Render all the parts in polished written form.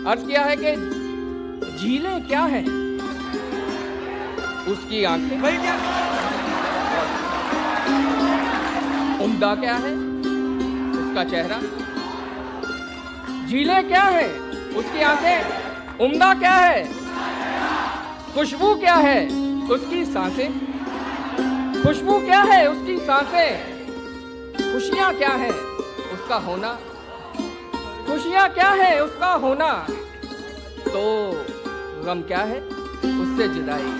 अर्ज किया है कि झीलें क्या है, उसकी आंखें। भाई क्या उम्दा क्या है, उसका चेहरा। झीलें क्या है, उसकी आंखें। उम्दा क्या है, खुशबू क्या है, उसकी सांसें। खुशबू क्या है, उसकी सांसें। खुशियां क्या है, उसका होना। खुशियां क्या है, उसका होना। तो गम क्या है, उससे जुदाई।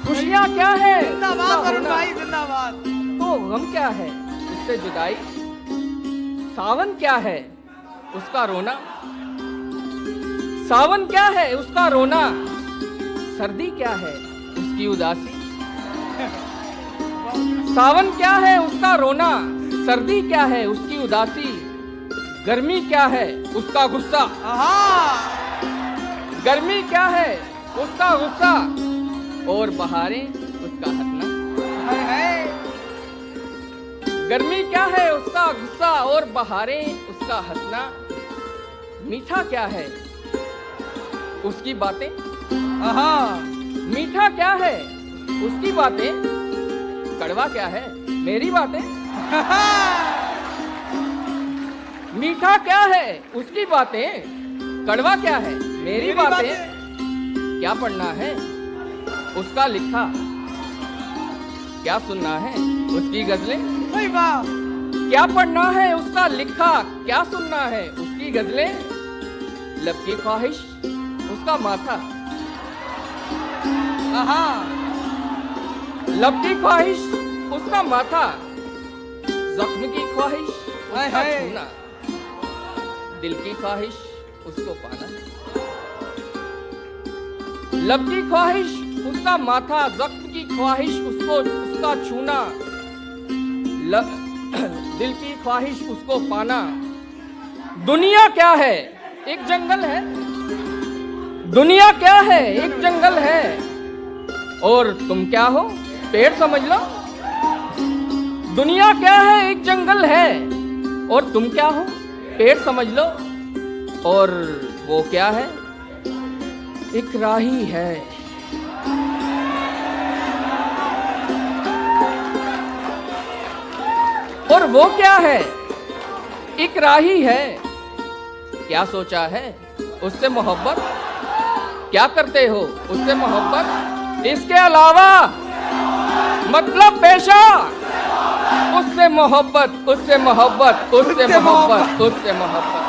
खुशियां क्या है, जिंदाबाद उसका वरुण होना। भाई, जिंदाबाद। तो गम क्या है, उससे जुदाई। सावन क्या है, उसका रोना। सावन क्या है, उसका रोना। सर्दी क्या है, उसकी उदासी। सावन क्या है, उसका रोना। सर्दी क्या है, उसकी उदासी। गर्मी क्या है, उसका गुस्सा। गर्मी क्या है, उसका गुस्सा। और बहारें, उसका हंसना। गर्मी क्या है, उसका गुस्सा। और बहारें, उसका हंसना। मीठा क्या है, उसकी बातें। मीठा क्या है, उसकी बातें। कड़वा क्या है, मेरी बातें। मीठा क्या है, उसकी बातें। कड़वा क्या है, मेरी बातें। क्या पढ़ना है, उसका लिखा। क्या सुनना है, उसकी गजलें। क्या पढ़ना है, उसका लिखा। क्या सुनना है, उसकी गजलें। लब की ख्वाहिश, उसका माथा। लब की ख्वाहिश, उसका माथा। जख्म की ख्वाहिश, उसका छूना। दिल की ख्वाहिश, उसको पाना। लब की ख्वाहिश, उसका माथा। जख्म की ख्वाहिश, उसका छूना। दिल की ख्वाहिश, उसको पाना। दुनिया क्या है, एक जंगल है। दुनिया क्या है, एक जंगल है। और तुम क्या हो, पेड़ समझ लो। दुनिया क्या है, एक जंगल है। और तुम क्या हो, पेड़ समझ लो। और वो क्या है, एक राही है। और वो क्या है, एक राही है। क्या सोचा है, उससे मोहब्बत। क्या करते हो, उससे मोहब्बत। इसके अलावा मतलब पेशा, उससे मोहब्बत, उससे मोहब्बत, उससे मोहब्बत, उससे मोहब्बत।